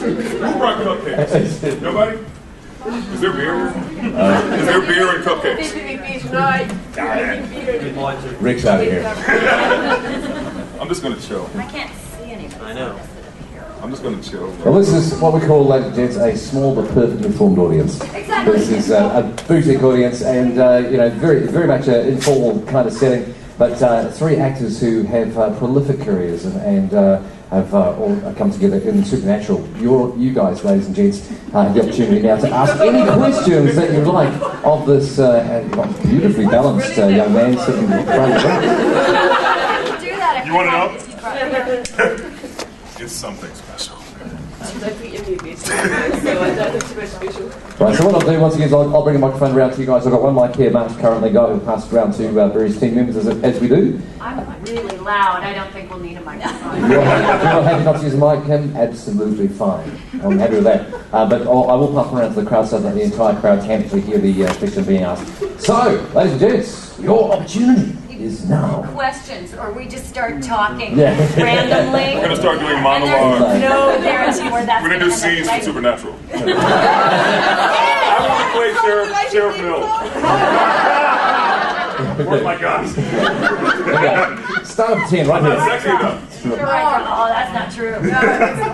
Who brought cupcakes? Nobody? Is there beer? Is there beer and cupcakes? Rick's out of here. I'm just going to chill. I can't see anything. I know. I'm just going to chill. Well, this is what we call, ladies and gents, a small but perfectly formed audience. Exactly. This is a boutique audience, and very, very much an informal kind of setting. But three actors who have prolific careers and have all come together in Supernatural. You guys, ladies and gents, have the opportunity now to ask any questions that you like of this beautifully balanced young man sitting in front of you. You want to know? It's something special. Right, so what I'll do once again is I'll bring a microphone around to you guys. I've got one mic here, Mark's currently got, who'll pass it around to various team members as we do. I'm really loud. I don't think we'll need a microphone. If you're not happy not to use a mic, absolutely fine. I'm happy with that. But I will pass them around to the crowd so that the entire crowd can actually hear the question being asked. So, ladies and gents, your opportunity is now. Questions, or we just start talking Yeah. randomly. We're going to start doing And monologues. there's no guarantee where that's We're going to do scenes from end up. Supernatural. I want to play Sheriff Mills. Where's my guns? Start at 10 right I'm not here. sexy enough. You're right. Oh, that's not true.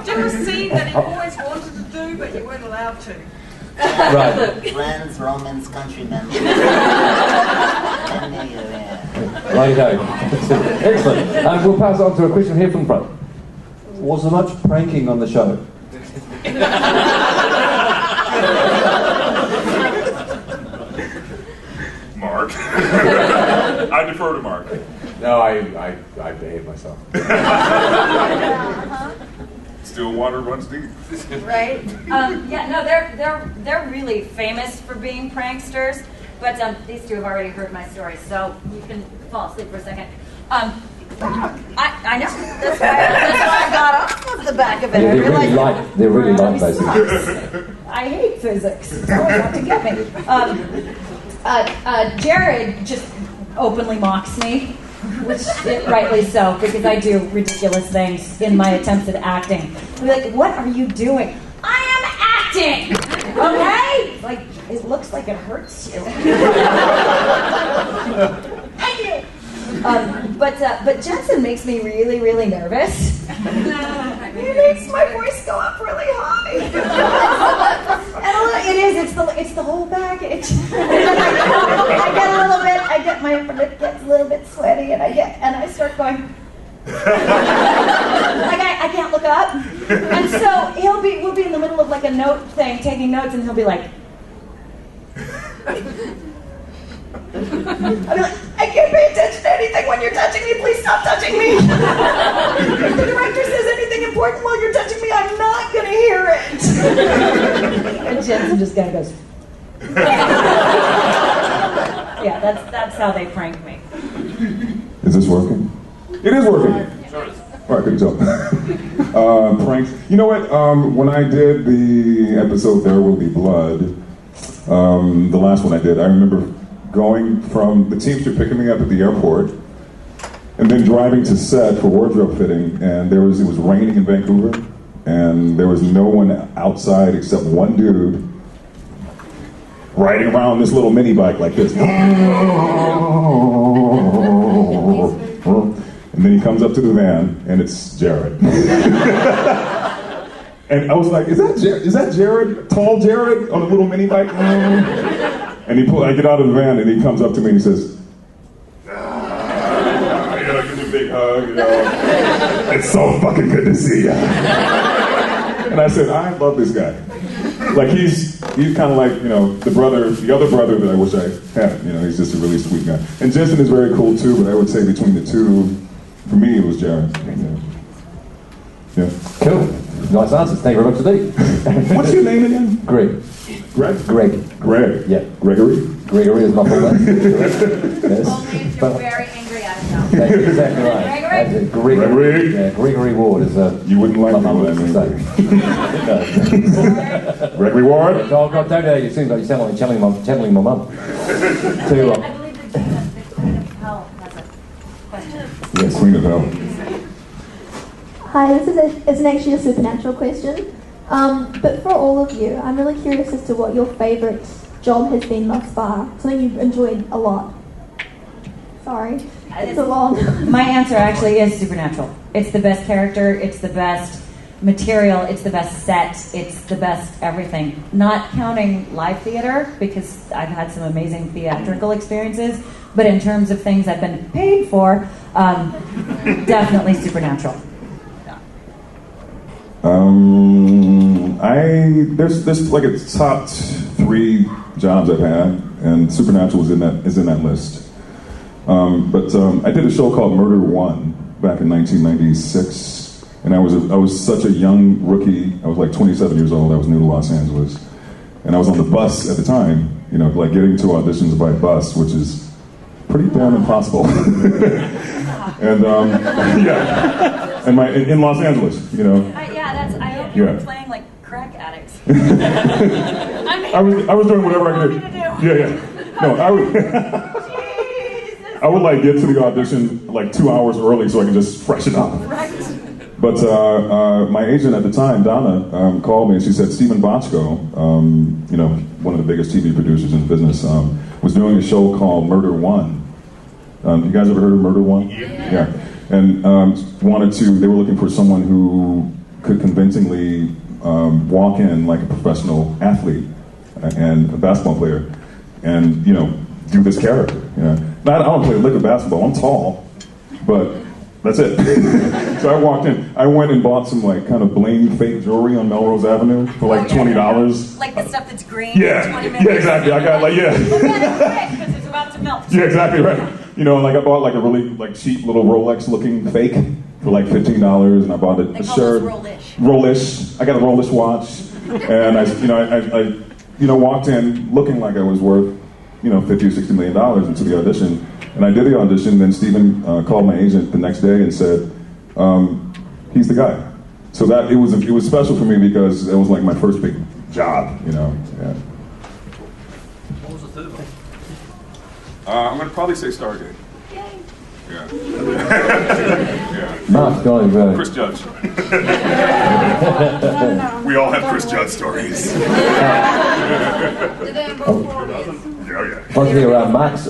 Do a scene that you always wanted to do, but you weren't allowed to. Right. Friends, Romans, countrymen. Righty-ho. Excellent. We'll pass on to a question here from the front. Was there much pranking on the show? Mark. I defer to Mark. No, I behaved myself. Still water runs deep. Right? Yeah, no, they're really famous for being pranksters, but these two have already heard my story, so you can fall asleep for a second. I know. That's why I got off of the back of it. They're really light, basically. I hate physics. It's always out to get me. Jared just openly mocks me, which rightly so, because I do ridiculous things in my attempts at acting. He'll be like, "What are you doing?" I am acting. Okay? Like, it looks like it hurts you. Thank you. But Jensen makes me really, really nervous. He makes my voice go up really high. And it's the whole baggage. My lip gets a little bit sweaty, and I start going. I can't look up, and so we'll be in the middle of like a note thing, taking notes, and he'll be like. I'll be like, I can't pay attention to anything when you're touching me. Please stop touching me. If the director says anything important while you're touching me, I'm not going to hear it. And Jensen just kind of goes. Yeah, that's how they prank me. Is this working? It is working. All right, good job. Pranks. You know what? When I did the episode There Will Be Blood, the last one I did, I remember going from the Teamster picking me up at the airport and then driving to set for wardrobe fitting, and it was raining in Vancouver, and there was no one outside except one dude riding around this little mini bike like this. And then he comes up to the van, and it's Jared. And I was like, is that Jared? Tall Jared on a little mini bike? And I get out of the van, and he comes up to me and he says, give me a big hug, It's so fucking good to see you. And I said, I love this guy. Like he's kind of like, the other brother that I wish I had. He's just a really sweet guy. And Jensen is very cool too, but I would say between the two, for me it was Jared. Yeah. Cool. Nice answers. Thank you very much indeed. What's your name again? Greg. Greg? Greg. Yeah. Gregory? Gregory is my full name. Yes. Only if you're very angry at him. That's exactly right. Gregory? Yeah, Gregory Ward is You wouldn't like me when I mean. Gregory Ward? Oh, God, don't know. You seem like you're channeling my mum. I believe the Queen of Hell has a question. Yes, Queen of Hell. Hi, this is actually a supernatural question. But for all of you, I'm really curious as to what your favourite job has been thus far. Something you've enjoyed a lot. Sorry, it's a long. My answer actually is Supernatural. It's the best character. It's the best material. It's the best set. It's the best everything. Not counting live theater, because I've had some amazing theatrical experiences. But in terms of things I've been paid for, definitely Supernatural. There's like a top 3 jobs I've had, and Supernatural is in that list. But I did a show called Murder One back in 1996, and I was such a young rookie. I was like 27 years old. I was new to Los Angeles, and I was on the bus at the time. You know, like getting to auditions by bus, which is pretty damn impossible. And yeah, and in Los Angeles, you know. I hope you were playing like crack addicts. I was doing whatever I could do. Yeah. No, I would like get to the audition like 2 hours early so I can just freshen up. Right. But my agent at the time, Donna, called me and she said Stephen Bochco, you know, one of the biggest TV producers in the business, was doing a show called Murder One. You guys ever heard of Murder One? Yeah. And they were looking for someone who could convincingly walk in like a professional athlete and a basketball player and, you know, do this character. You know? I don't play a lick of basketball. I'm tall, but that's it. So I walked in. I went and bought some like kind of bling fake jewelry on Melrose Avenue for like $20. Like the stuff that's green. Yeah, 20 minutes. yeah, exactly. I got like Look at it quick because it's about to melt. Yeah, exactly right. You know, like I bought like a really like cheap little Rolex-looking fake for like $15, and I bought a shirt. Rollish. I got a Rollish watch, and I walked in looking like I was worth, you know, $50 or $60 million into the audition. And I did the audition, then Stephen called my agent the next day and said, he's the guy. So that it was special for me because it was like my first big job, you know. Yeah. What was the third one? I'm going to probably say Stargate. Yay. Yeah. Mark, go on, brother. Chris Judge. We all have Chris Judge stories. Let's hear Mark's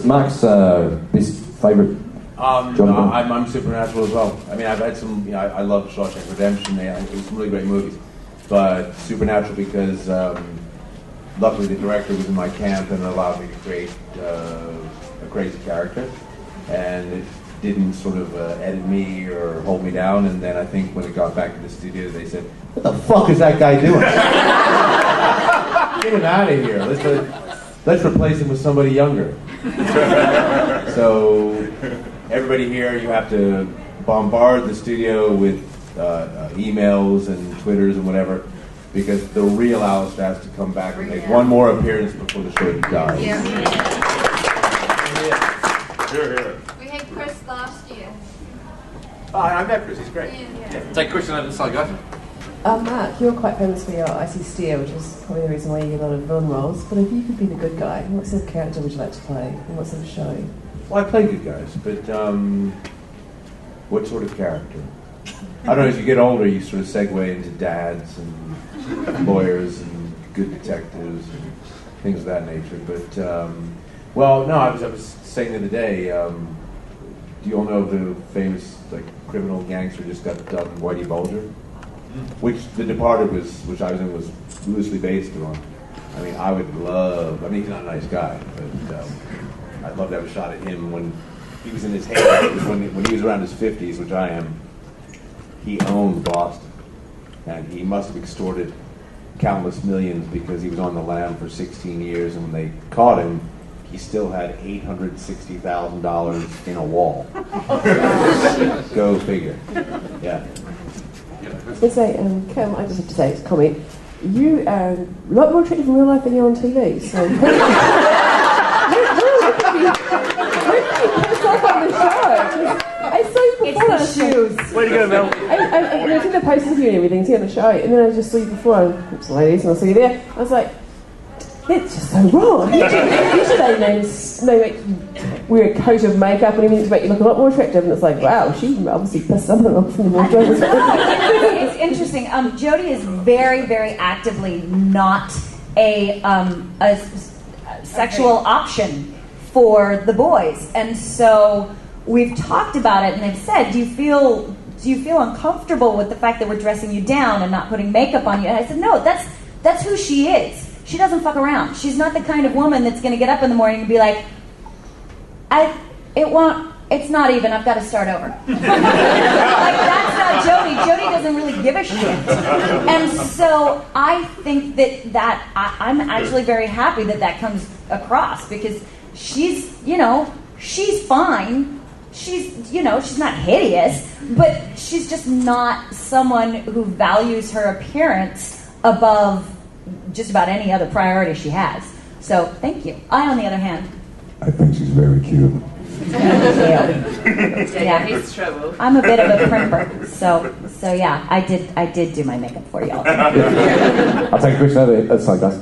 his favourite job. No, I'm Supernatural as well. I mean, I've had some. You know, I love Shawshank Redemption. It was some really great movies, but Supernatural because luckily the director was in my camp and allowed me to create a crazy character, and it didn't sort of edit me or hold me down. And then I think when it got back to the studio, they said, "What the fuck is that guy doing? Get him out of here. Let's replace him with somebody younger." So everybody here, you have to bombard the studio with emails and Twitters and whatever, because the real Alistair has to come back and make one more appearance before the show dies. Yeah. Here. We had Chris last year. Oh, I met Chris. He's great. Yeah. Take Chris and this I got. Mark, you're quite famous for your icy steer, which is probably the reason why you get a lot of villain roles. But if you could be the good guy, what sort of character would you like to play? And what sort of show? Well, I play good guys, but what sort of character? I don't know, as you get older, you sort of segue into dads and lawyers and good detectives and things of that nature. But, well, no, I was saying the other day, do you all know the famous criminal gangster just got done, Whitey Bulger? Which The Departed which I was in, was loosely based on. I mean, I would love, he's not a nice guy, but I'd love to have a shot at him when he was in his heyday, when he was around his 50s, which I am. He owned Boston, and he must have extorted countless millions because he was on the lam for 16 years, and when they caught him, he still had $860,000 in a wall. Go figure. Yeah. I was going to say, Kim, I just have to say, it's a comment. You are a lot more attractive in real life than you're on TV, so... Who on the show? I saw you before on the shoes. Way to go, Mel. I took the posters of you and everything, see on the show, and then I just saw you before, and oops, ladies, and I saw you there. I was like, it's just so wrong. Usually wear a coat of makeup and everything to make you look a lot more attractive, and it's like, wow, she obviously pissed someone off in the wardrobe. interesting. Jody is very, very actively not a sexual option for the boys, and so we've talked about it, and they've said, do you feel uncomfortable with the fact that we're dressing you down and not putting makeup on you? And I said, no, that's who she is. She doesn't fuck around. She's not the kind of woman that's going to get up in the morning and be like, it's not even, I've got to start over. Like, that's not Jody. Jody doesn't really give a shit. And so I think that I'm actually very happy that comes across, because she's fine. She's not hideous, but she's just not someone who values her appearance above just about any other priority she has. So, thank you. I, on the other hand, I think she's very cute. Yeah, he's trouble. I'm a bit of a primper, so yeah, I did do my makeup for y'all. I'll take a question over here. That's like guys.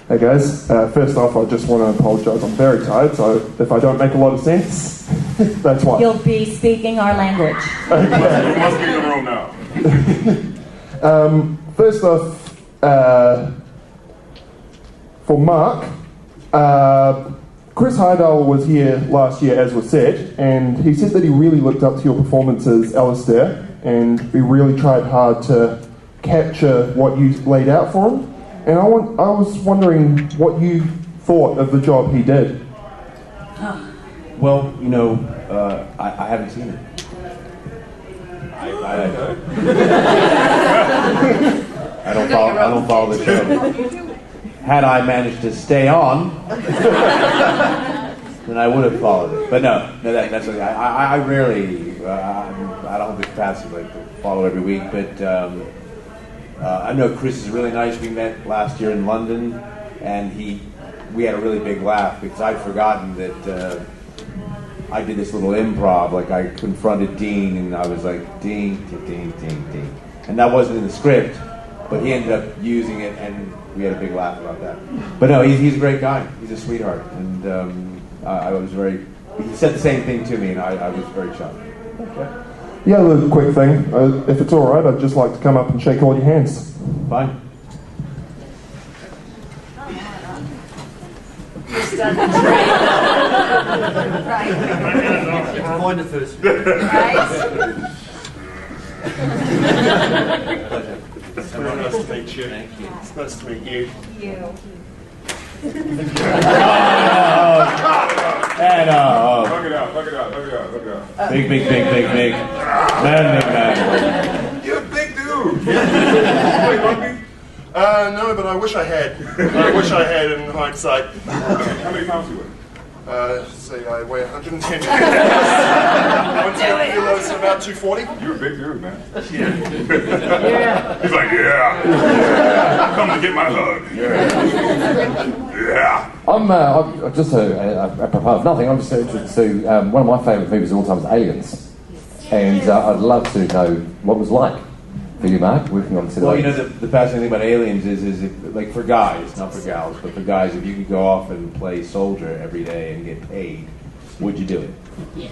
Hey guys, first off, I just want to apologise. I'm very tired, so if I don't make a lot of sense, that's why. You'll be speaking our language. You must be in the room now. First off, for Mark, Chris Hydell was here last year, as was said, and he said that he really looked up to your performances, Alistair, and he really tried hard to capture what you laid out for him. And I was wondering what you thought of the job he did. Well, I haven't seen it. I don't follow the show. Had I managed to stay on, then I would have followed it. But that's okay. I rarely, I don't have the capacity to follow every week. But I know Chris is really nice. We met last year in London, and we had a really big laugh because I'd forgotten that I did this little improv. Like, I confronted Dean, and I was like, Dean, ding, ding, ding. And that wasn't in the script, but he ended up using it, and we had a big laugh about that. But no, he's a great guy. He's a sweetheart. And I was very... He said the same thing to me, and I was very shocked. Okay. Yeah, a quick thing. If it's all right, I'd just like to come up and shake all your hands. Fine. Find it first. It's very nice to meet you. Thank you. It's nice to meet you. Fuck it out. Big. Man. You're a big dude. You play rugby? No, but I wish I had. I wish I had in hindsight. How many pounds do you weigh? Say I weigh 110 110 kilos, so about 240. You're a big dude, man. Yeah. He's like, yeah. Come to get my hug. Yeah. I'm just apropos of nothing. I'm just interested to one of my favourite movies of all time is Aliens, and I'd love to know what it was like for you, Mark, working on set. Well, the fascinating thing about Aliens is if, like, for guys, not for gals, but for guys, if you could go off and play soldier every day and get paid, would you do it?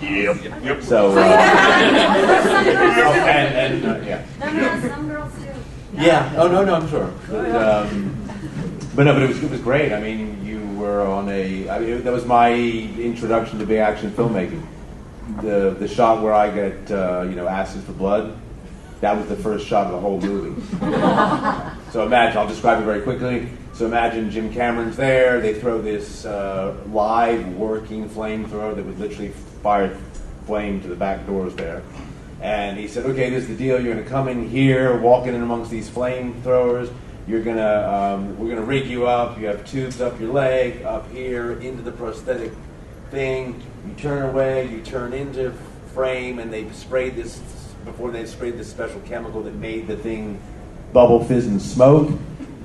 Yep. So, yeah. Some girls do. Yeah. Oh no, I'm sure. But it was great. I mean, you were on that was my introduction to big action filmmaking. The shot where I get acid for blood. That was the first shot of the whole movie. So imagine, I'll describe it very quickly. So imagine Jim Cameron's there. They throw this live working flamethrower that would literally fire flame to the back doors there. And he said, okay, this is the deal. You're going to come in here, walking in amongst these flamethrowers. We're going to rig you up. You have tubes up your leg, up here, into the prosthetic thing. You turn away, you turn into frame, and they sprayed this... Before they sprayed this special chemical that made the thing bubble, fizz, and smoke,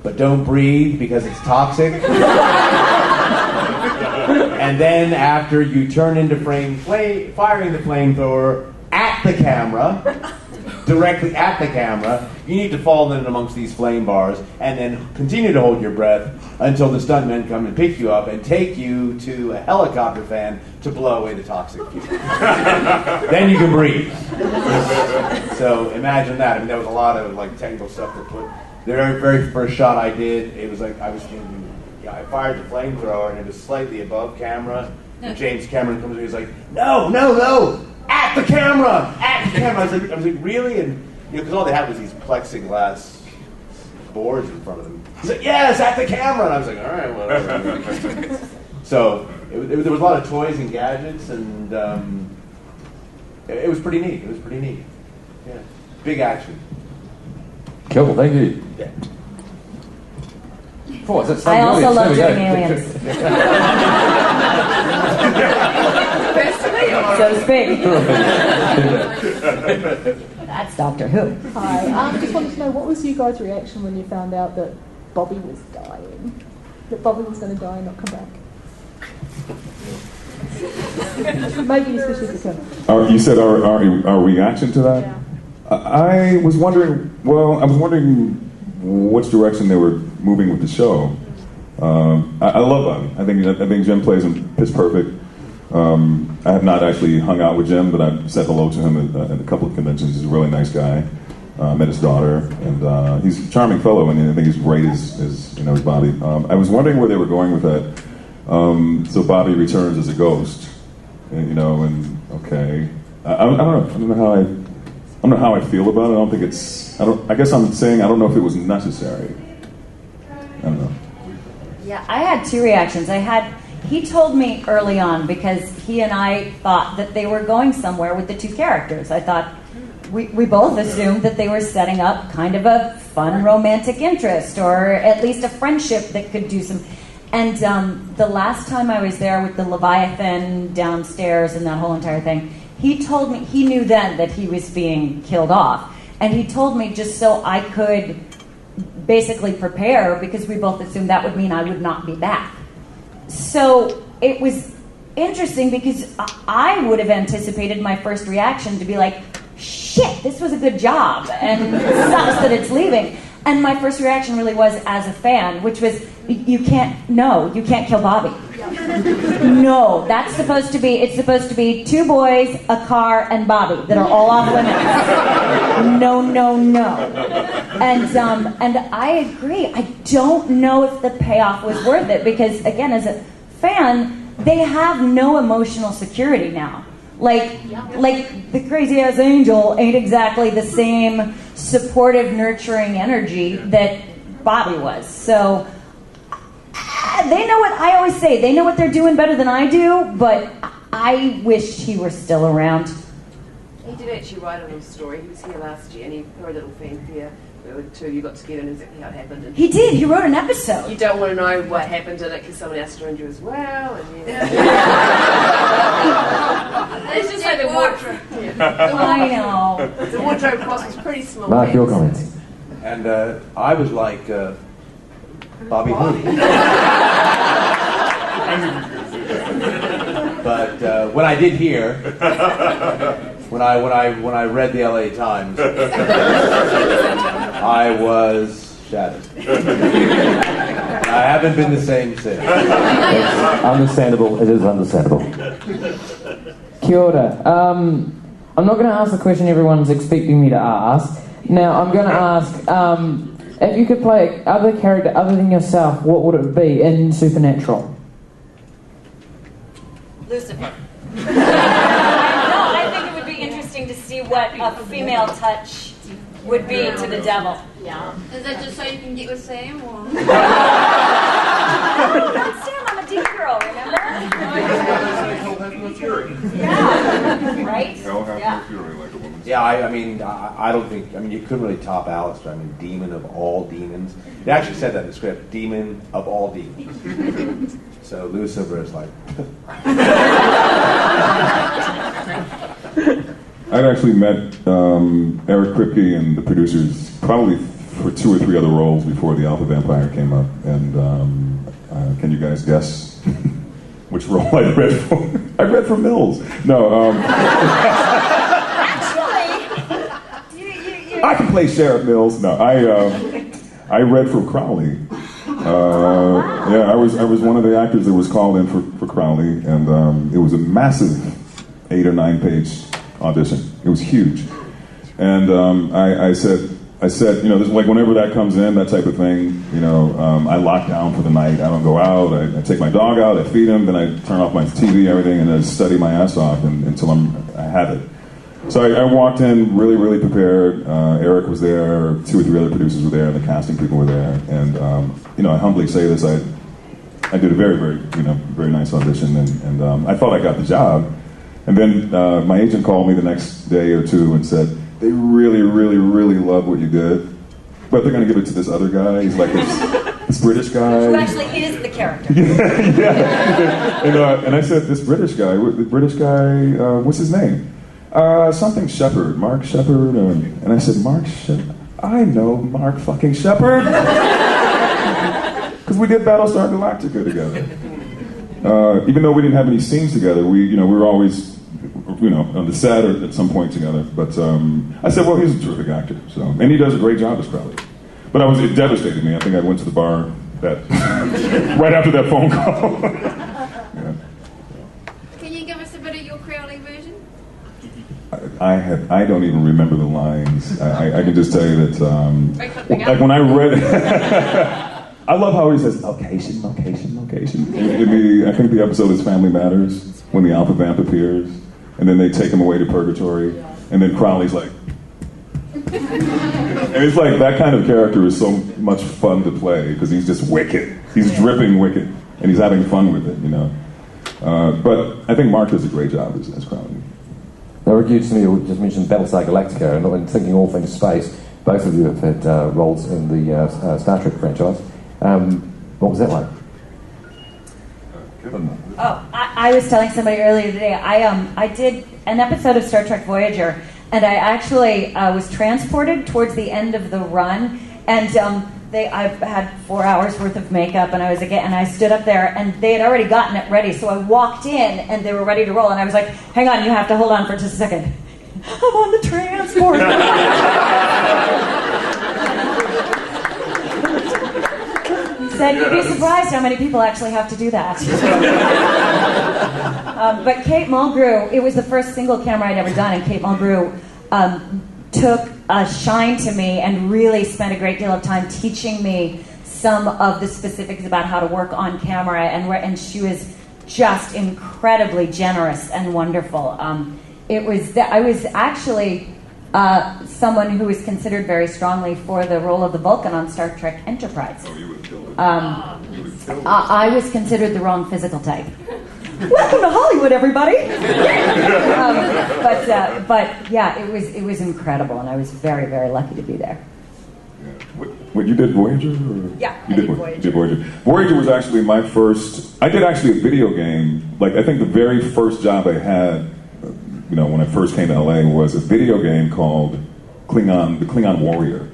but don't breathe because it's toxic. And then after you turn into frame, firing the flamethrower at the camera, directly at the camera. You need to fall in amongst these flame bars and then continue to hold your breath until the stuntmen come and pick you up and take you to a helicopter fan to blow away the toxic fumes. Then you can breathe. So imagine that. I mean, there was a lot of like technical stuff to put. The very first shot I did, it was like I was thinking, yeah, I fired the flamethrower and it was slightly above camera. And James Cameron comes in, he's like, no, at the camera. I was like, really? And because all they had was these plexiglass boards in front of them. He's like, yes, at the camera. And I was like, all right, whatever. So there was a lot of toys and gadgets, and it was pretty neat. Yeah, big action. Cool, thank you. Yeah. Oh, that's I also love doing aliens. So to speak. That's Doctor Who. Hi, I just wanted to know, what was you guys' reaction when you found out that Bobby was dying? That Bobby was going to die and not come back? Maybe especially for Kim. You said our reaction to that? Yeah. I was wondering which direction they were moving with the show. I love Bobby. I think Jim plays him pitch perfect. I have not actually hung out with Jim, but I've said hello to him at a couple of conventions. He's a really nice guy. Met his daughter, and he's a charming fellow, and I think he's great as Bobby. I was wondering where they were going with that. So Bobby returns as a ghost, and okay. I don't know how I feel about it. I guess I'm saying I don't know if it was necessary. I don't know. Yeah, I had two reactions. He told me early on, because he and I thought that they were going somewhere with the two characters. I thought we both assumed that they were setting up kind of a fun romantic interest, or at least a friendship that could do some. And the last time I was there with the Leviathan downstairs and that whole entire thing, he told me he knew then that he was being killed off. And he told me just so I could basically prepare, because we both assumed that would mean I would not be back. So it was interesting, because I would have anticipated my first reaction to be like, shit, this was a good job, and it sucks that it's leaving. And my first reaction really was, as a fan, which was, you can't kill Bobby. No, it's supposed to be two boys, a car, and Bobby that are all off limits. No. And I agree. I don't know if the payoff was worth it, because, again, as a fan, they have no emotional security now. Like the crazy-ass angel ain't exactly the same supportive, nurturing energy that Bobby was. So they know what I always say. They know what they're doing better than I do, but I wished he were still around. He did actually write a little story. He was here last year, and he wrote a little fanfare where the two of you got together and exactly how it happened. And he did. He wrote an episode. You don't want to know what happened in it, because someone else joined you as well. And Let's just say the wardrobe. I know. The wardrobe cost was pretty small. Mark, your comments. And I was like, Bobby who? But when I did hear, when I read the LA Times, I was shattered. I haven't been the same since. It's understandable. It is understandable. Kia ora. I'm not going to ask the question everyone's expecting me to ask. Now, I'm going to ask, if you could play other character other than yourself, what would it be in Supernatural? Lucifer. I think it would be interesting to see what a female touch would be to the devil. Yeah. Is that just so you can get with Sam, or? Not Sam, I'm a deep girl, remember? Hell has no fury. Yeah. Right? Hell has no fury like a woman. Yeah, I don't think, you couldn't really top Alistair. Demon of all demons. They actually said that in the script, demon of all demons. So Lucifer is like... I'd actually met Eric Kripke and the producers probably for 2 or 3 other roles before the Alpha Vampire came up. And can you guys guess which role I read for? I read for Mills. No. Actually, I can play Sheriff Mills. No, I read for Crowley. I was one of the actors that was called in for Crowley, and it was a massive 8 or 9 page audition. It was huge, and I said, this is like whenever that comes in, that type of thing, I lock down for the night. I don't go out. I take my dog out. I feed him. Then I turn off my TV, everything, and I study my ass off until I have it. So I walked in really, really prepared. Eric was there. 2 or 3 other producers were there, and the casting people were there. And I humbly say this: I did a very, very, very nice audition, and I thought I got the job. And then my agent called me the next day or 2 and said, they really, really, really love what you did, but they're going to give it to this other guy. He's like this British guy. Who actually is the character. And I said, this British guy, what's his name? Something Shepard, Mark Shepard. And I said, Mark Shepard? I know Mark fucking Shepard. Because we did Battlestar Galactica together. Even though we didn't have any scenes together, we were always on the set or at some point together. But I said, well, he's a terrific actor, and he does a great job as Crowley. But it devastated me. I think I went to the bar right after that phone call. Yeah. Can you give us a bit of your Crowley version? I don't even remember the lines. I can just tell you that, like when I read it, I love how he says, location. I think the episode is Family Matters, when the Alpha Vamp appears, and then they take him away to purgatory, and then Crowley's like, and it's like that kind of character is so much fun to play, because he's just wicked. He's dripping wicked, and he's having fun with it, But I think Mark does a great job as Crowley. Now, Rick, you just mentioned Battlestar Galactica, and in thinking all things space, both of you have had roles in the Star Trek franchise. What was that like? Oh, I was telling somebody earlier today, I did an episode of Star Trek Voyager, and I actually was transported towards the end of the run, and I had 4 hours worth of makeup, and I stood up there, and they had already gotten it ready, so I walked in, and they were ready to roll, and I was like, hang on, you have to hold on for just a second. I'm on the transport. Said you'd be surprised how many people actually have to do that. But Kate Mulgrew, it was the first single camera I'd ever done, and Kate Mulgrew took a shine to me and really spent a great deal of time teaching me some of the specifics about how to work on camera, and she was just incredibly generous and wonderful. I was actually someone who was considered very strongly for the role of the Vulcan on Star Trek Enterprise. Oh, you would have killed it. I was considered the wrong physical type. Welcome to Hollywood, everybody. But yeah, it was incredible, and I was very, very lucky to be there. Yeah. What you did Voyager? Or? Yeah, I did Voyager. Voyager was actually my first. I did actually a video game. Like I think the very first job I had, when I first came to LA, was a video game called the Klingon Warrior,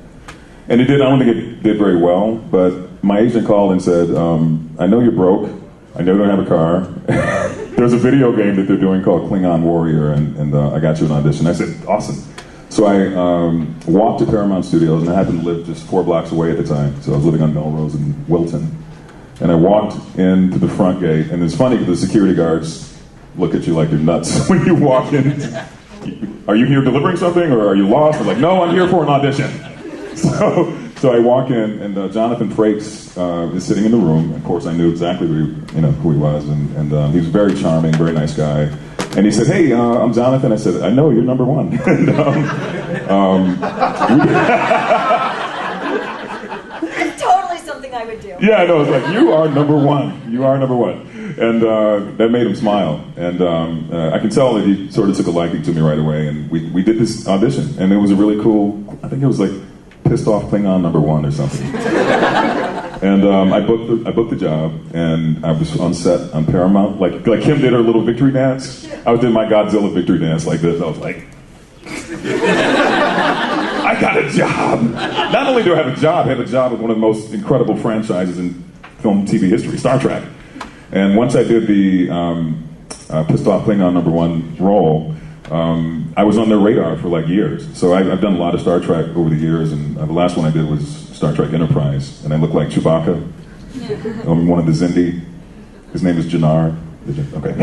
and I don't think it did very well. But my agent called and said, "I know you're broke. I know you don't have a car. There's a video game that they're doing called Klingon Warrior, and I got you an audition." I said, "Awesome." So I walked to Paramount Studios, and I happened to live just 4 blocks away at the time. So I was living on Melrose in Wilton, and I walked into the front gate, and it's funny because the security guards look at you like you're nuts when you walk in. Are you here delivering something, or are you lost? I'm like, no, I'm here for an audition. So I walk in, and Jonathan Frakes is sitting in the room. Of course, I knew exactly who he was, and he was very charming, very nice guy. And he said, "Hey, I'm Jonathan." I said, "I know, you're number one." It's totally something I would do. Yeah, I know. It's like, you are number one. You are number one. And that made him smile. And I can tell that he sort of took a liking to me right away. And we did this audition. And it was a really cool, I think it was like Pissed Off Klingon number 1 or something. And I booked the job. And I was on set on Paramount. Like Kim did her little victory dance. I did my Godzilla victory dance like this. I was like... I got a job. Not only do I have a job, I have a job with one of the most incredible franchises in film TV history, Star Trek. And once I did the Pissed Off Klingon number 1 role, I was on their radar for like years. So I've done a lot of Star Trek over the years, and the last one I did was Star Trek Enterprise, and I look like Chewbacca. I'm one of the Zindi. His name is Jannar. Okay.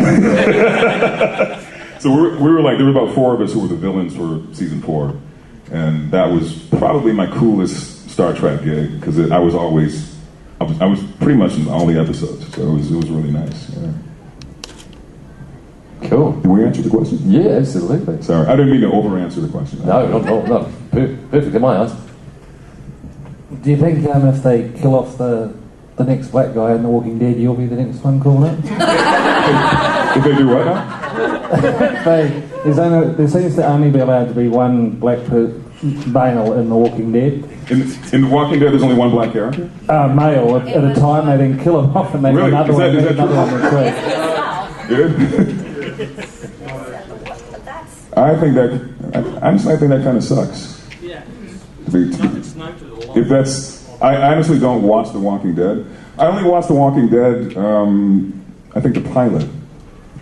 So we were like, there were about 4 of us who were the villains for season 4, and that was probably my coolest Star Trek gig because I was pretty much in all the episodes, so it was really nice. Yeah. Cool. Did we answer the question? Yeah, absolutely. Sorry, I didn't mean to over-answer the question. No, not perfect in my eyes. Do you think if they kill off the next black guy in The Walking Dead, you'll be the next one calling it? If they do what now? There seems to only be allowed to be one black male in The Walking Dead. In The Walking Dead, there's only one black character? Male. At a time, they then kill him off and make really? another one. Is that Next week. I think that kind of sucks. Yeah. If that's, I honestly don't watch The Walking Dead. I only watch The Walking Dead, I think the pilot,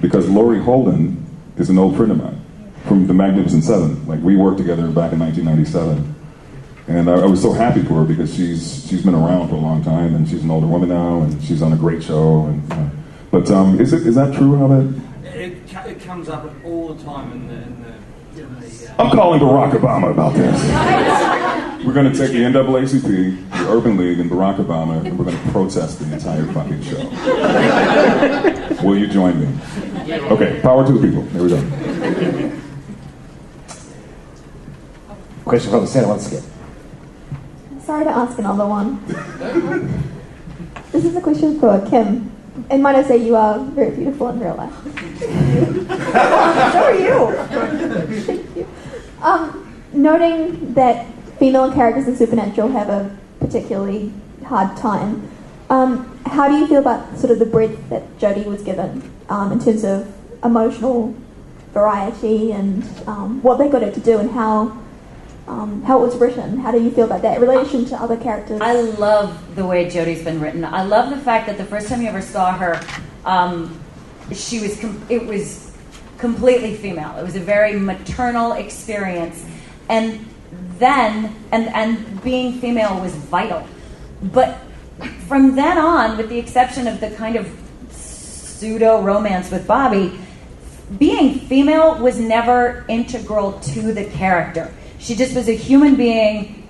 because Laurie Holden is an old friend of mine from The Magnificent Seven. Like, we worked together back in 1997. And I was so happy for her because she's been around for a long time, and she's an older woman now, and she's on a great show. And but is that true? How that? It comes up all the time in the I'm calling Barack Obama about this. We're going to take the NAACP, the Urban League, and Barack Obama, and we're going to protest the entire fucking show. Will you join me? Okay, power to the people. Here we go. Question from the center once again. Sorry to ask another one. This is a question for Kim. And might I say you are very beautiful in real life. So are you. Thank you. Noting that female characters in Supernatural have a particularly hard time, how do you feel about sort of the breadth that Jodie was given in terms of emotional variety and what they got her to do and how it was written? How do you feel about that in relation to other characters? I love the way Jodie's been written. I love the fact that the first time you ever saw her, it was completely female. It was a very maternal experience, and then and being female was vital. But from then on, with the exception of the kind of pseudo romance with Bobby, being female was never integral to the character. She just was a human being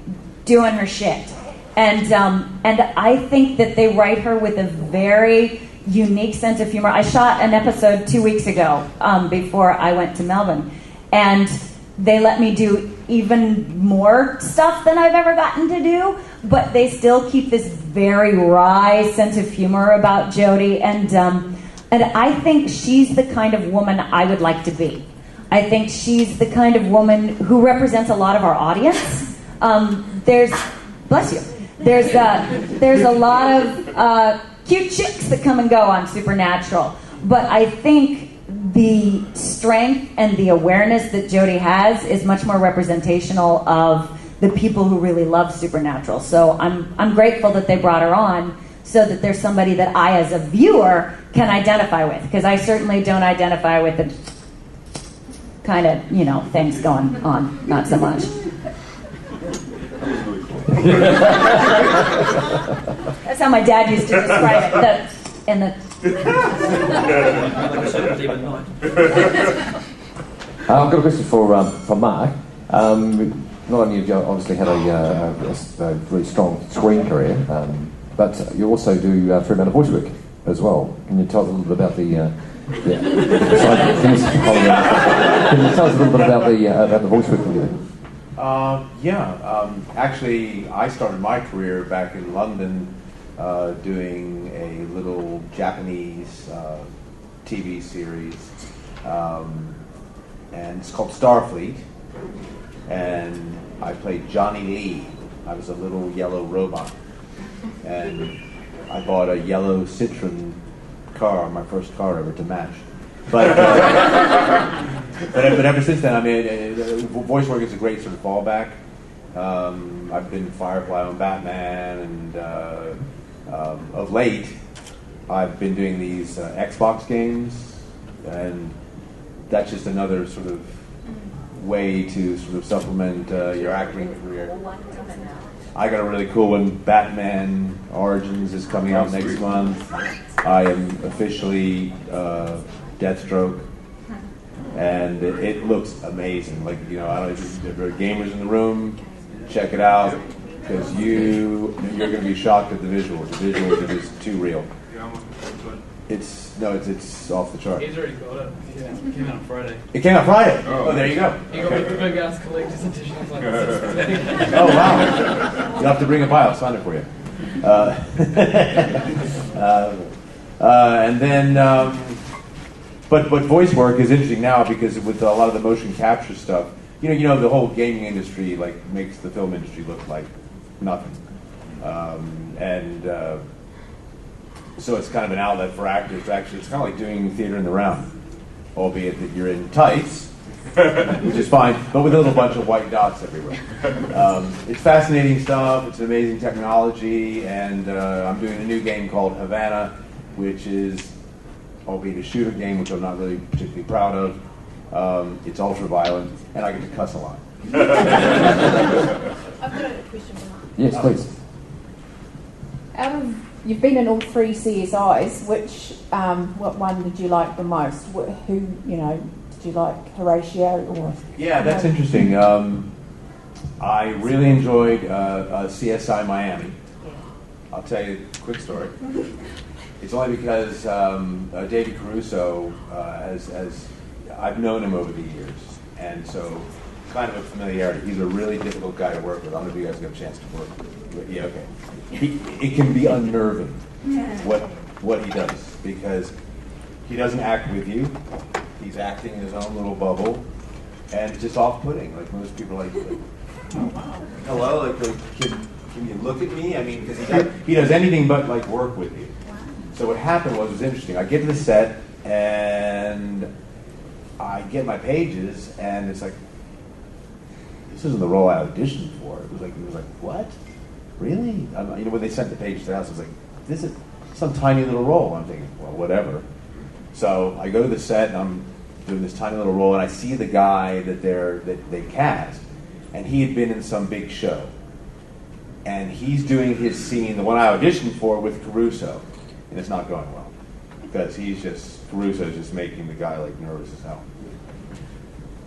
doing her shit. And I think that they write her with a very unique sense of humor. I shot an episode 2 weeks ago before I went to Melbourne. And they let me do even more stuff than I've ever gotten to do. But they still keep this very wry sense of humor about Jodie. And I think she's the kind of woman I would like to be. I think she's the kind of woman who represents a lot of our audience. Bless you. There's a lot of cute chicks that come and go on Supernatural, but I think the strength and the awareness that Jodie has is much more representational of the people who really love Supernatural. So I'm grateful that they brought her on, so that there's somebody that I, as a viewer, can identify with, because I certainly don't identify with the kind of, things going on, not so much. That's how my dad used to describe it. I've got a question for Mark. Not only have you obviously had a very strong screen career, but you also do a fair amount of voice work as well. Can you tell us a little bit about the? Can you tell us a little bit about the voice work that you do? Actually, I started my career back in London doing a little Japanese TV series, and it's called Starfleet, and I played Johnny Lee. I was a little yellow robot, and I bought a yellow Citroen car, my first car ever to match. But ever since then, voice work is a great sort of fallback. I've been Firefly on Batman, and of late, I've been doing these Xbox games, and that's just another sort of way to sort of supplement your acting career. I got a really cool one. Batman Origins is coming out next month. I am officially Deathstroke, and it looks amazing. Like, you know, I don't know if there are gamers in the room. Check it out, because you're going to be shocked at the visuals. The visuals are just too real. It's off the chart. He's already got it. Yeah, it came out on Friday. It came out Friday. Oh, there you go. You got big ass collector's edition. Like Oh wow! You'll have to bring a pile. I'll sign it for you. And then, but voice work is interesting now because with a lot of the motion capture stuff, you know, the whole gaming industry like makes the film industry look like nothing, so it's kind of an outlet for actors. Actually, it's kind of like doing theater in the round, albeit that you're in tights, which is fine, but with a little bunch of white dots everywhere. It's fascinating stuff. It's amazing technology, and I'm doing a new game called Havana, which is, albeit a shooter game, which I'm not really particularly proud of. It's ultra violent, and I get to cuss a lot. I've got a question for Mark. Yes, please. You've been in all 3 CSIs. What one did you like the most? Who, did you like Horatio or? Yeah, that's interesting. I really enjoyed CSI Miami. I'll tell you a quick story. It's only because David Caruso I've known him over the years, and so kind of a familiarity. He's a really difficult guy to work with. I don't know if you guys get a chance to work with. Yeah, okay. It can be unnerving what he does, because he doesn't act with you. He's acting in his own little bubble, and it's just off-putting. Like most people are like, hello, like can you look at me? I mean, because he does anything but like work with you. So what happened was interesting. I get to the set and I get my pages, and it's like, this isn't the role I auditioned for. It was like what? Really? When they sent the page to us, I was like, this is some tiny little role. I'm thinking, well, whatever. So I go to the set, and I'm doing this tiny little role, and I see the guy that they cast, and he had been in some big show, and he's doing his scene, the one I auditioned for, with Caruso, and it's not going well because Caruso's just making the guy like nervous as hell.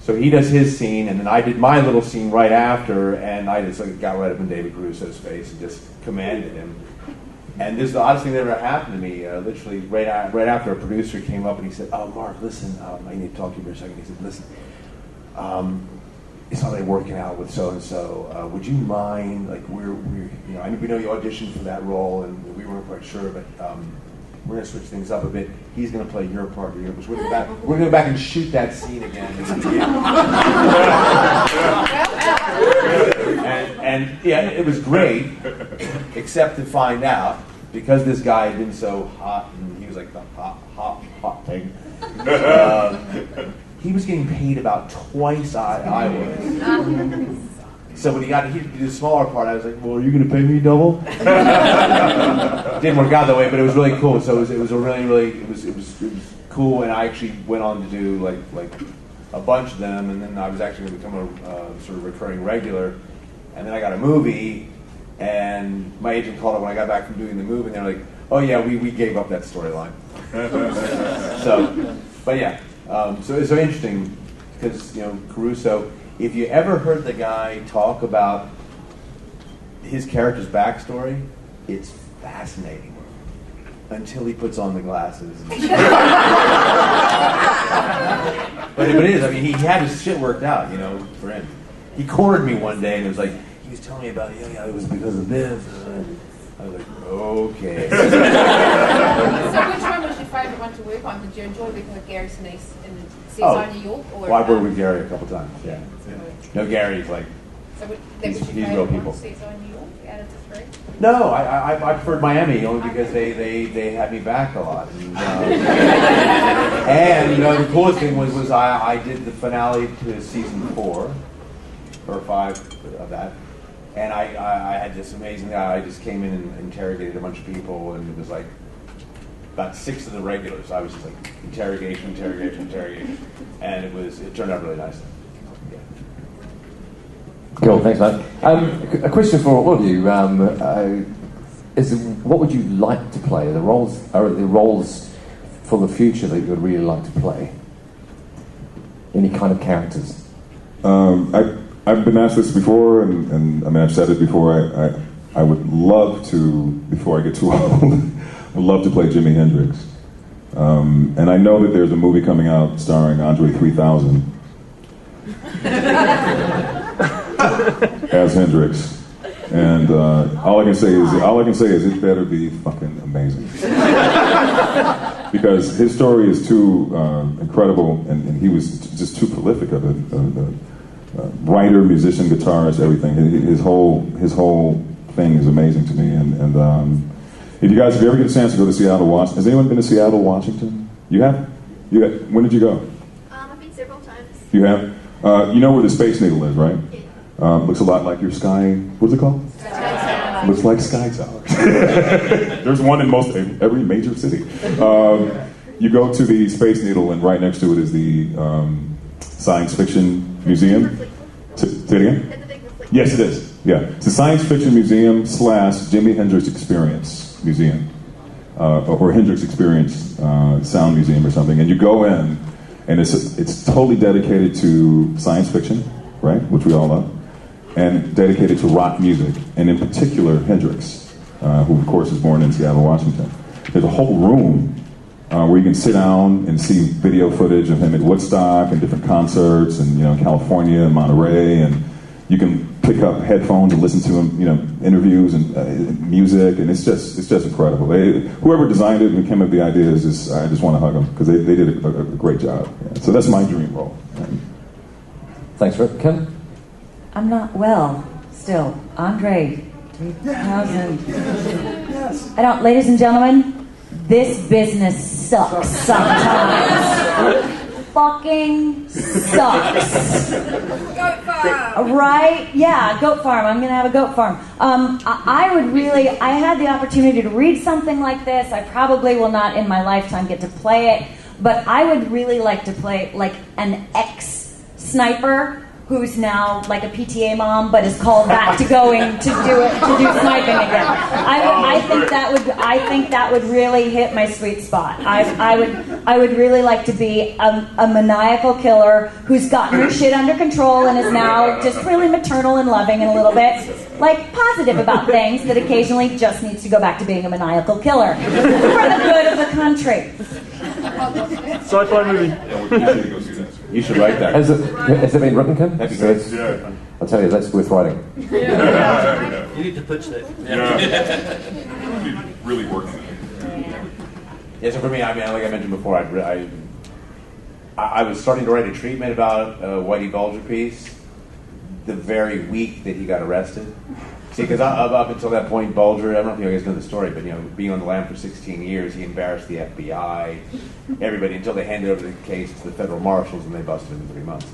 So he does his scene, and then I did my little scene right after, and I just got right up in David Caruso's face and just commanded him. And this is the oddest thing that ever happened to me. Literally, right after a producer came up and he said, "Oh, Mark, listen, I need to talk to you for a second." He said, "Listen, it's not really working out with so and so. Would you mind? Like, we know you auditioned for that role, and we weren't quite sure, but we're going to switch things up a bit. He's going to play your part. We're going to go back and shoot that scene again." And yeah, it was great, except to find out, because this guy had been so hot, and he was like the hot thing, he was getting paid about twice I was. So when he got to do the smaller part, I was like, "Well, are you going to pay me double?" Didn't work out that way, but it was really cool. So it was cool, and I actually went on to do like a bunch of them, and then I was actually going to become a sort of recurring regular. And then I got a movie, and my agent called up when I got back from doing the movie, and they're like, "Oh yeah, we gave up that storyline." But yeah, so it's so interesting because Caruso. If you ever heard the guy talk about his character's backstory, it's fascinating until he puts on the glasses. But it is. I mean, he had his shit worked out, for him. He cornered me one day, and it was like, he was telling me about it was because of this. I was like, okay. So which one was your favourite one to work on? Did you enjoy working with Gary Sinise in CSI New York? Or, well, I've worked with Gary a couple times, yeah. No, Gary's like, so he's your real favourite people. one, CSI New York, out of the 3? No, I preferred Miami only because they had me back a lot. And the coolest thing was I did the finale to season 4 or 5 of that, and I had this amazing guy. I just came in and interrogated a bunch of people, and it was like about 6 of the regulars. I was just like interrogation, and it turned out really nicely. Yeah. Cool, thanks, mate. A question for all of you is: what would you like to play? The roles for the future that you would really like to play? Any kind of characters? I've been asked this before, and I mean I've said it before. I would love to, before I get too old, would love to play Jimi Hendrix. And I know that there's a movie coming out starring Andre 3000 as Hendrix, and all I can say is it better be fucking amazing, because his story is too incredible, and he was just too prolific of it. Writer, musician, guitarist, everything. His whole thing is amazing to me, and if you ever get a chance to go to Seattle, Washington, has anyone been to Seattle, Washington? You have? When did you go? I've been several times. You have? You know where the Space Needle is, right? Looks a lot like your Sky. What's it called? Sky Tower. Looks like Sky Tower. There's one in every major city. You go to the Space Needle, and right next to it is the Science Fiction Museum. Say it again? Yes, it is. Yeah, it's a science fiction museum / Jimi Hendrix Experience Museum, or Hendrix Experience Sound Museum or something. And you go in, and it's totally dedicated to science fiction, right, which we all love, and dedicated to rock music, and in particular Hendrix, who of course was born in Seattle, Washington. There's a whole room where you can sit down and see video footage of him at Woodstock and different concerts, and in California and Monterey, and you can pick up headphones and listen to him, interviews and music, and it's just incredible. Whoever designed it and came up with the ideas, I just want to hug them, because they did a great job. Yeah. So that's my dream role. Thanks, Rick. Kim? I'm not well. Still, Andre 3000. Yes. I don't, ladies and gentlemen, this business sucks sometimes. Fucking sucks. Goat farm. Right? Yeah, goat farm. I'm gonna have a goat farm. I had the opportunity to read something like this. I probably will not in my lifetime get to play it, but I would really like to play like an ex-sniper who's now like a PTA mom, but is called back to going to do sniping again. I think that would really hit my sweet spot. I would really like to be a maniacal killer who's gotten her shit under control and is now just really maternal and loving and a little bit like positive about things, that occasionally just needs to go back to being a maniacal killer for the good of the country. Sci-fi movie. You should write that. Has it been written, Kim? That'd be great. Yeah. I'll tell you, that's worth writing. Yeah. You need to pitch that. Yeah. Really working. Yeah, so for me, I mean, like I mentioned before, I was starting to write a treatment about Whitey Bulger piece the very week that he got arrested. See, because up until that point, Bulger, I don't know if you guys know the story, but being on the lam for 16 years, he embarrassed the FBI, everybody, until they handed over the case to the federal marshals and they busted him in 3 months.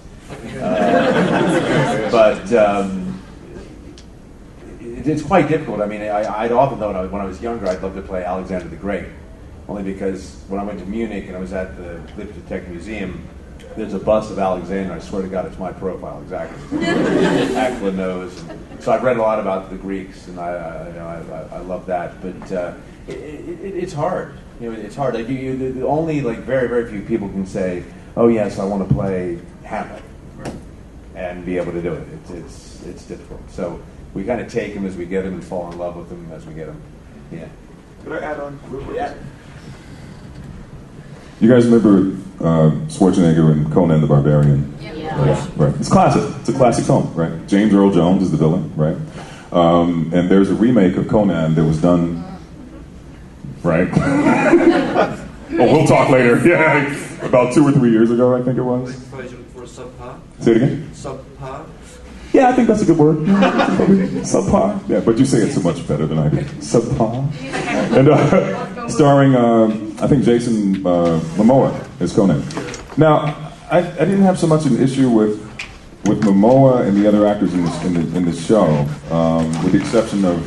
It's quite difficult. I mean, I'd often thought when I was younger, I'd love to play Alexander the Great, only because when I went to Munich and I was at the Glyptotek Museum, there's a bust of Alexander. I swear to God, it's my profile exactly. Aquila nose. So I've read a lot about the Greeks, and I love that. But it's hard. It's hard. Like only very, very few people can say, "Oh yes, I want to play Hamlet," and be able to do it. It's difficult. So we kind of take him as we get him and fall in love with him as we get him. Yeah. Could I add on? Yeah. You guys remember Schwarzenegger and Conan the Barbarian? Yeah. Right. It's classic. It's a classic film, right? James Earl Jones is the villain, right? And there's a remake of Conan that was done, right? We'll talk later. Yeah, about 2 or 3 years ago, I think it was. For a subpar. Say it again. Subpar. Yeah, I think that's a good word. Subpar. Yeah, but you say it so much better than I do. Subpar. And starring, I think, Jason Momoa as Conan. Now, I didn't have so much an issue with Momoa and the other actors in this show, with the exception of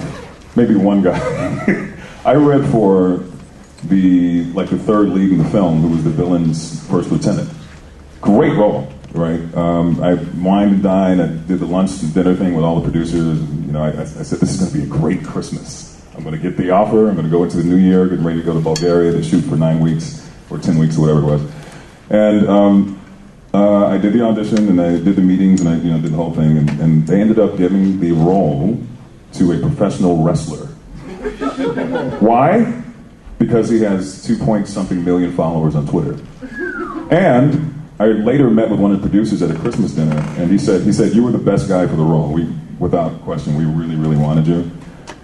maybe one guy. I read for the third lead in the film, who was the villain's first lieutenant. Great role. right? I wined and dined. I did the lunch and dinner thing with all the producers. And, I said, this is going to be a great Christmas. I'm going to get the offer. I'm going to go into the new year, getting ready to go to Bulgaria to shoot for 9 weeks or 10 weeks or whatever it was. And I did the audition and I did the meetings and I did the whole thing. And they ended up giving the role to a professional wrestler. Why? Because he has 2-point-something million followers on Twitter. And I later met with one of the producers at a Christmas dinner, and he said, you were the best guy for the role. Without question, we really, really wanted you.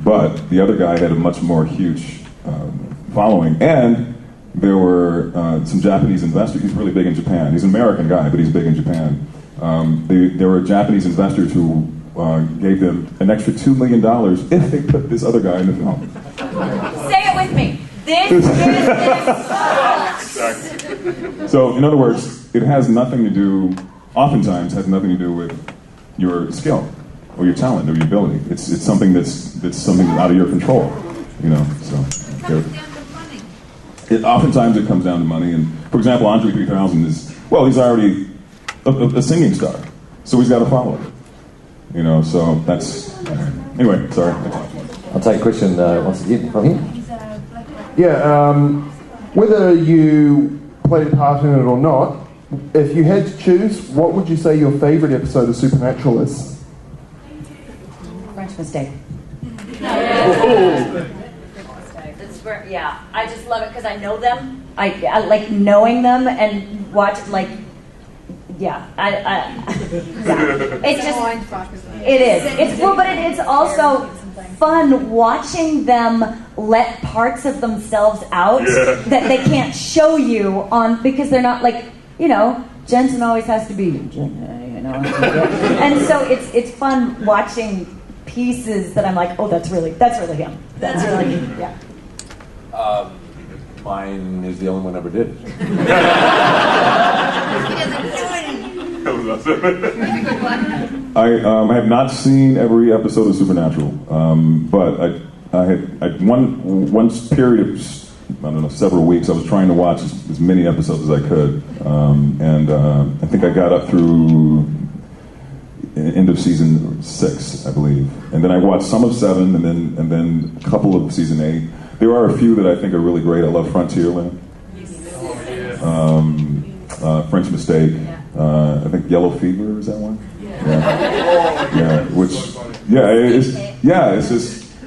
But the other guy had a much more huge following, and there were some Japanese investors. He's really big in Japan. He's an American guy, but he's big in Japan. There were Japanese investors who gave them an extra $2 million if they put this other guy in the film. Say it with me. This business sucks. So, in other words, it has nothing to do, oftentimes has nothing to do with your skill or your talent or your ability. It's something that's something out of your control, so. Oftentimes it comes down to money, and for example, Andre 3000 he's already a singing star, so he's got to follow it, so that's, anyway, sorry. I'll take a question once again from here. Yeah, whether you played a part in it or not, if you had to choose, what would you say your favourite episode of Supernatural is? French Mistake. Yeah, I just love it because I know them. I like knowing them and watch yeah. It's just it is. It's but it's also fun watching them let parts of themselves out that they can't show you on because they're not Jensen always has to be and so it's fun watching pieces that I'm like, oh, that's really him. That's really him. Yeah. Mine is the only one I ever did. I have not seen every episode of Supernatural, but I had one period of several weeks. I was trying to watch as many episodes as I could, and I think I got up through end of season 6, I believe, and then I watched some of 7, and then a couple of season 8. There are a few that I think are really great. I love Frontierland, French Mistake. I think Yellow Fever, is that one?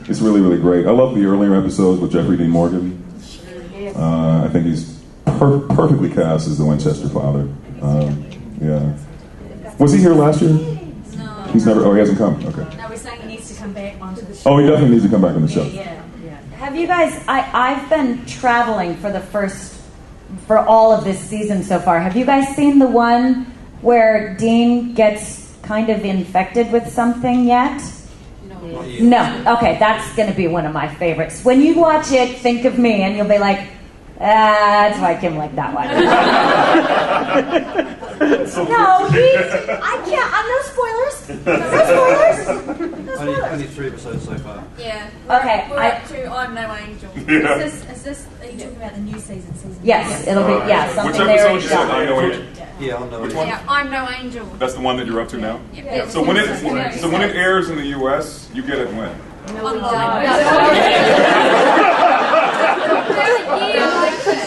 It's really, really great. I love the earlier episodes with Jeffrey Dean Morgan. I think he's perfectly cast as the Winchester father. Was he here last year? No. He hasn't come. Okay. No, we're saying he needs to come back onto the show. Oh, he definitely needs to come back on the show. Yeah. Have you guys? I've been traveling for all of this season so far. Have you guys seen the one where Dean gets kind of infected with something yet? No. Okay, that's going to be one of my favorites. When you watch it, think of me, and you'll be like, that's why Kim liked that one. No, I can't. No spoilers. No spoilers. Only 3 episodes so far. Yeah. Okay. We're up to I'm No Angel. Yeah. Is this? Are you talking about the new season? Yes, it'll be something Which there. episode you said I'm No Angel? Yeah, I'm No Which Angel. one? Yeah, I'm No Angel. That's the one that you're up to now? Yeah. So when it airs in the US, you get it when?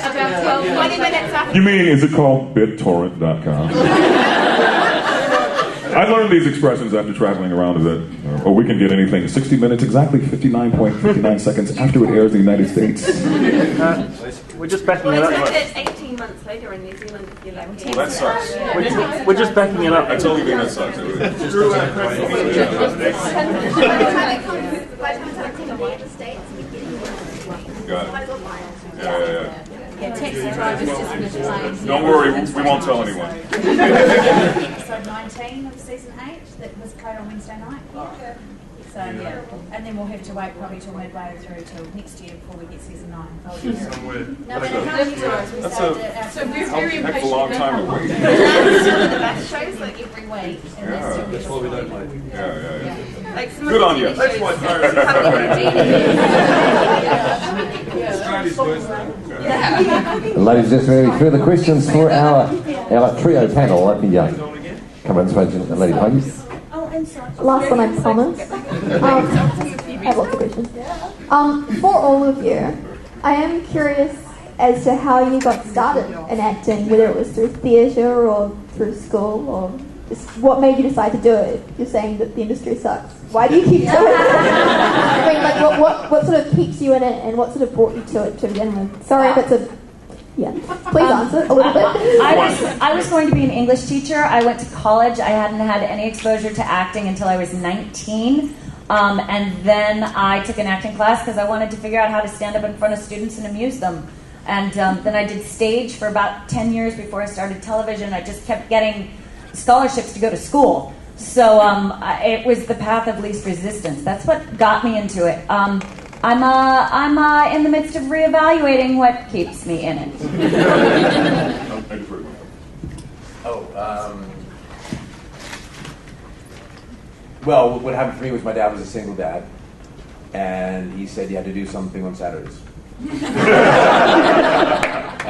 About 20 minutes after. You mean, is it called BitTorrent.com? I learned these expressions after traveling around a bit. Or we can get anything 60 minutes, exactly 59.59 seconds after it airs in the United States. We're just backing it up. It's 18 months later in New Zealand. If you're lucky. Well, that sucks. We're just backing it up. I totally think that sucks. Got it. Yeah. Yeah, taxi drivers just in the plane. Don't worry, we won't tell anyone. Episode 19 of season 8 that was played on Wednesday night. So yeah, and then we'll have to wait probably till midway through till next year before we get season 9. No, but how many times we started? So we're very impatient. A long time to wait. Some of the best shows like every week. And That's why we don't play. Yeah. Like some Good of on the you. TV That's shows what Ladies and gentlemen, any further questions for our trio panel? Let me go. Come on, suppose the lady behind you. Last one, I promise. I have lots of questions. For all of you, I am curious as to how you got started in acting, whether it was through theatre or through school, or just what made you decide to do it. You're saying that the industry sucks. Why do you keep doing it? I mean, like, what sort of keeps you in it, and what sort of brought you to it to begin with? Sorry if it's a... Yeah, please answer a little bit. I was going to be an English teacher. I went to college. I hadn't had any exposure to acting until I was 19. And then I took an acting class because I wanted to figure out how to stand up in front of students and amuse them. And then I did stage for about 10 years before I started television. I just kept getting scholarships to go to school. So it was the path of least resistance. That's what got me into it. I'm in the midst of reevaluating what keeps me in it. Well, what happened for me was my dad was a single dad, and he said you had to do something on Saturdays. And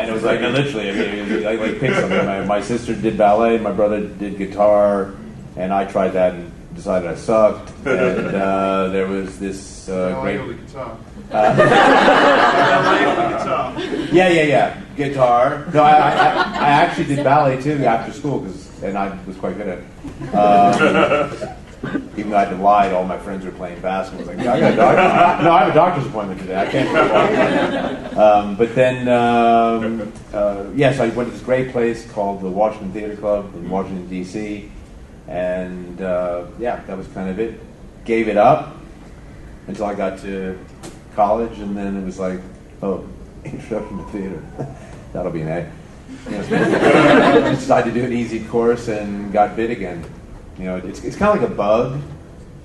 it was like, literally, I mean, like pick something. My sister did ballet, my brother did guitar, and I tried that and decided I sucked. And there was this great... Yeah. Guitar. No, I actually did ballet too after school, and I was quite good at it. Even though I had to lie to all my friends who were playing basketball. I was like, I got a doctor. No, I have a doctor's appointment today. I can't play. But then, so I went to this great place called the Washington Theater Club in Washington, D.C., and that was kind of it. Gave it up until I got to college, and then it was like, introduction to theater. That'll be an A. Decided to do an easy course and got bit again. It's kind of like a bug.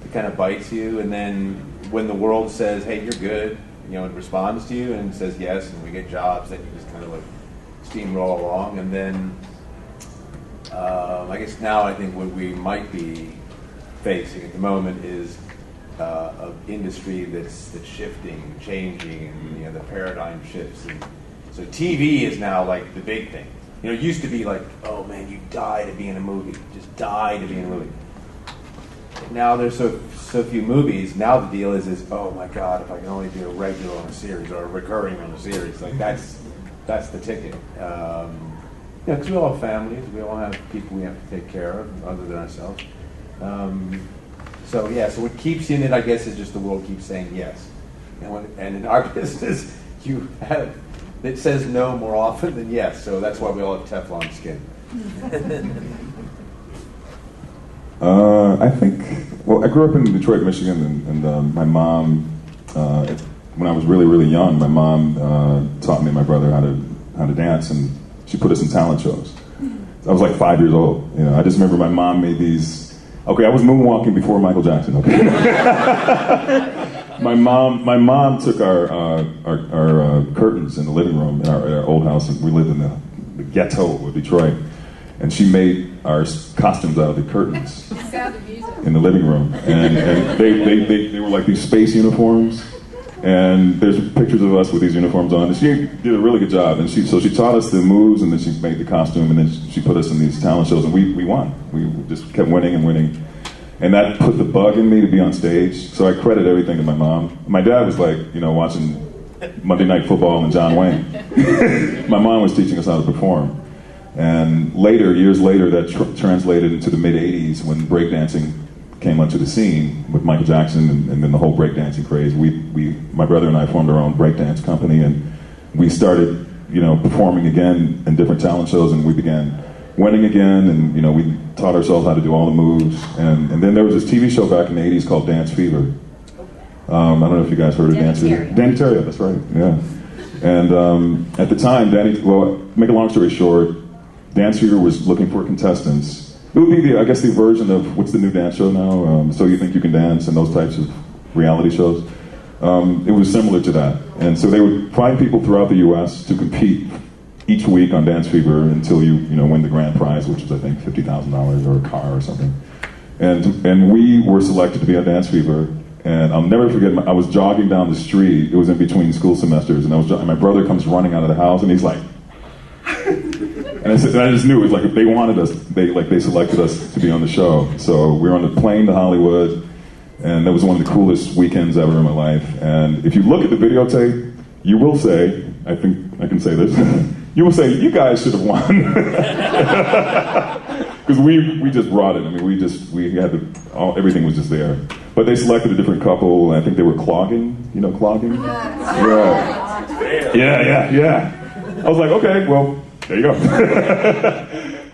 It kind of bites you, and then when the world says, "Hey, you're good," it responds to you and says yes, and we get jobs. Then you just kind of like steamroll along, and then I guess now I think what we might be facing at the moment is an industry that's shifting, changing, and the paradigm shifts. And so TV is now like the big thing. It used to be like, oh man, you die to be in a movie. Just die to be in a movie. Now there's so few movies. Now the deal is oh my God, if I can only be a regular on a series or a recurring on a series, like that's the ticket. Because we all have families, we all have people we have to take care of, other than ourselves. So what keeps you in it, I guess, is just the world keeps saying yes. And in our business, it says no more often than yes, so that's why we all have Teflon skin. I think, I grew up in Detroit, Michigan, and my mom, when I was really, really young, my mom taught me and my brother how to dance, and she put us in talent shows. I was like 5 years old. I just remember my mom made these. Okay, I was moonwalking before Michael Jackson. Okay. My mom took our curtains in the living room in our old house, and we lived in the ghetto of Detroit, and she made our costumes out of the curtains in the living room, and they were like these space uniforms, and there's pictures of us with these uniforms on, and she did a really good job, and she taught us the moves, and then she made the costume, and then she put us in these talent shows, and we won. We just kept winning and winning. And that put the bug in me to be on stage. So I credit everything to my mom. My dad was like, watching Monday Night Football and John Wayne. My mom was teaching us how to perform. And years later, that translated into the mid-'80s when breakdancing came onto the scene with Michael Jackson and then the whole breakdancing craze. My brother and I formed our own breakdance company, and we started, performing again in different talent shows, and we began winning again, and we taught ourselves how to do all the moves, and then there was this TV show back in the 80s called Dance Fever. I don't know if you guys heard of Dance Fever. Danny Terrio, that's right, yeah. And at the time, make a long story short, Dance Fever was looking for contestants. It would be the version of, what's the new dance show now? So You Think You Can Dance, and those types of reality shows. It was similar to that, and so they would find people throughout the U.S. to compete each week on Dance Fever until you win the grand prize, which was I think $50,000 or a car or something. And we were selected to be on Dance Fever, and I'll never forget. I was jogging down the street. It was in between school semesters, and my brother comes running out of the house, and he's like, And I just knew it was like if they wanted us, they selected us to be on the show. So we were on the plane to Hollywood, and that was one of the coolest weekends ever in my life. And if you look at the videotape, you will say, I think I can say this, you will say, you guys should have won. Because we just brought it. I mean, we had everything was just there. But they selected a different couple, and I think they were clogging. You know clogging? Yeah. I was like, okay, well, there you go.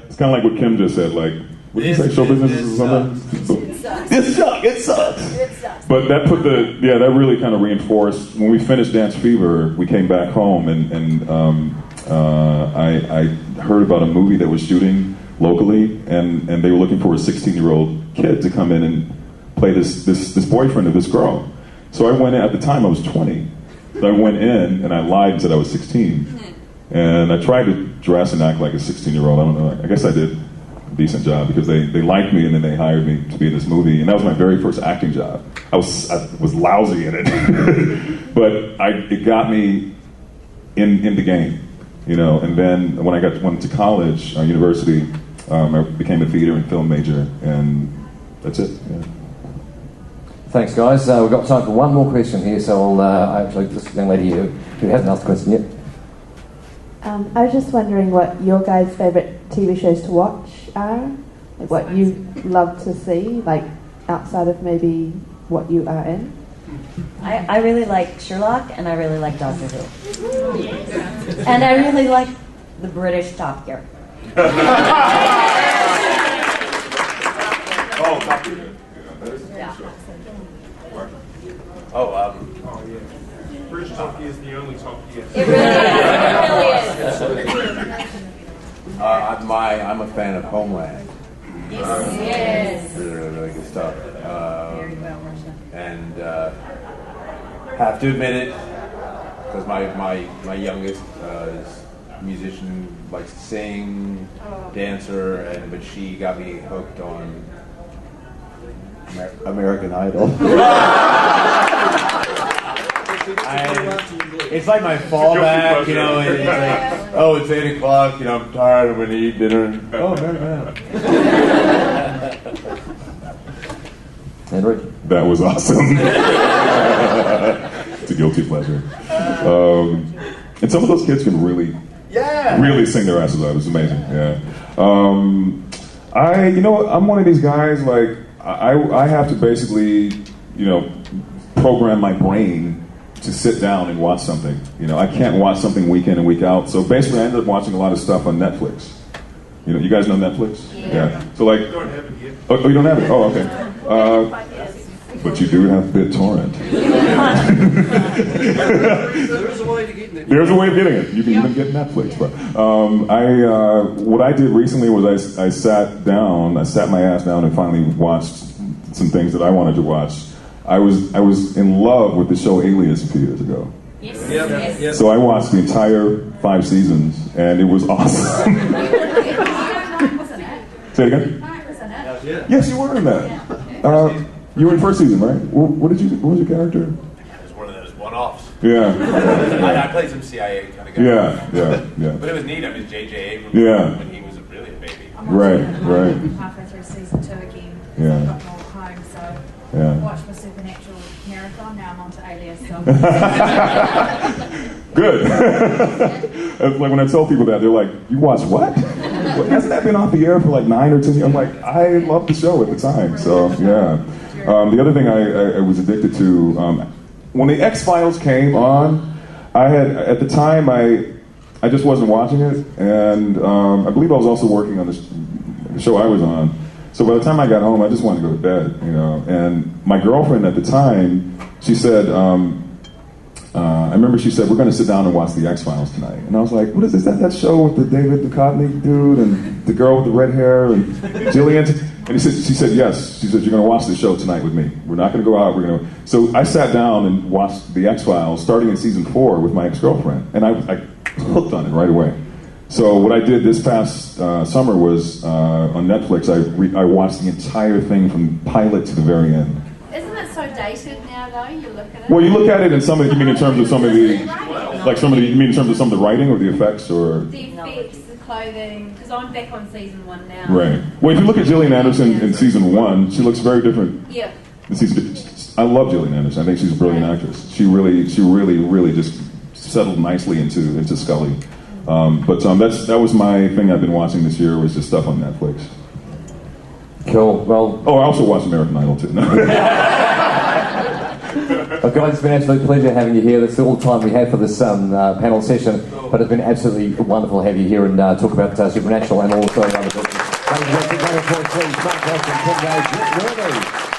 It's kind of like what Kim just said. Like, what did you say? Show business is something? It sucks. But that that really kind of reinforced. When we finished Dance Fever, we came back home, and I heard about a movie that was shooting locally, and they were looking for a 16-year-old kid to come in and play this boyfriend of this girl. So I went in, at the time I was 20. So I went in and I lied and said I was 16. And I tried to dress and act like a 16-year-old. I don't know, I guess I did a decent job because they liked me and then they hired me to be in this movie. And that was my very first acting job. I was lousy in it. But it got me in the game, you know. And then when I went to college, university, I became a theater and film major, and that's it. Yeah. Thanks, guys. We've got time for one more question here, so I'll actually this young lady who hasn't asked a question yet. I was just wondering what your guys' favourite TV shows to watch are, like what you love to see, like outside of maybe what you are in. I really like Sherlock, and I really like Doctor Who. And I really like the British Top Gear. British Top Gear is the only Top Gear. It really is. I'm a fan of Homeland. Yes. Really good stuff. And have to admit it, because my youngest is a musician, likes to sing, dancer, but she got me hooked on American Idol. It's like my fallback, you know. It's like, oh, it's 8 o'clock, you know, I'm tired, I'm going to eat dinner. Oh, man. Henry? That was awesome. It's a guilty pleasure. And some of those kids can really sing their asses out. It's amazing. Yeah. I'm one of these guys, like, I have to basically, you know, program my brain to sit down and watch something. You know, I can't watch something week in and week out. So basically I ended up watching a lot of stuff on Netflix. You know, you guys know Netflix? Yeah. So like, I don't have it yet. Oh, you don't have it? Oh, okay. But you do have BitTorrent. There's a way to get it. There's a way of getting it. You can even get Netflix. But what I did recently was I sat my ass down and finally watched some things that I wanted to watch. I was in love with the show Alias a few years ago. Yes. So I watched the entire 5 seasons, and it was awesome. Say it again? Yes, you were in that. You were in first season, right? What was your character? It was one of those one-offs. Yeah. I played some CIA kind of guy. Yeah. But it was neat. I mean, J.J. Abrams when he was really a baby. Right. Halfway through season 2 again. Yeah. I've got more home, so I watched my Supernatural marathon. Now I'm on to Alias. So. Good. Like when I tell people that, they're like, "You watch what? Hasn't that been off the air for like 9 or 10 years?" I'm like, I loved the show at the time. So yeah. The other thing I was addicted to when the X-Files came on, at the time I just wasn't watching it, and I believe I was also working on the show I was on. So by the time I got home, I just wanted to go to bed, you know. And my girlfriend at the time, she said, I remember she said, "We're going to sit down and watch the X-Files tonight." And I was like, "What is this? That show with the David Duchovny dude and the girl with the red hair and Jillian?" And she said, "Yes." She said, "You're going to watch the show tonight with me. We're not going to go out. We're going to." So I sat down and watched the X-Files starting in season 4 with my ex-girlfriend, and I hooked on it right away. So what I did this past summer was on Netflix. I watched the entire thing from pilot to the very end. Isn't it so dated now, though? You look at it. Well, you look at it in some of. You mean in terms of some of the, like some of the. You mean in terms of some of the writing or the effects or? The effects, the clothing, because I'm back on season 1 now. Right. Well, if you look at Gillian Anderson in season 1, she looks very different. Yeah. I love Gillian Anderson. I think she's a brilliant actress. She really just settled nicely into Scully. That was my thing I've been watching this year, was just stuff on Netflix. Cool. Well, I also watched American Idol too. No. Well, guys, it's been an absolute pleasure having you here. That's all the time we have for this panel session, but it's been absolutely wonderful to have you here and talk about Supernatural and also other books. Thank you very much, please. Mark Rolston, Tim Gage, Rick Rhodes.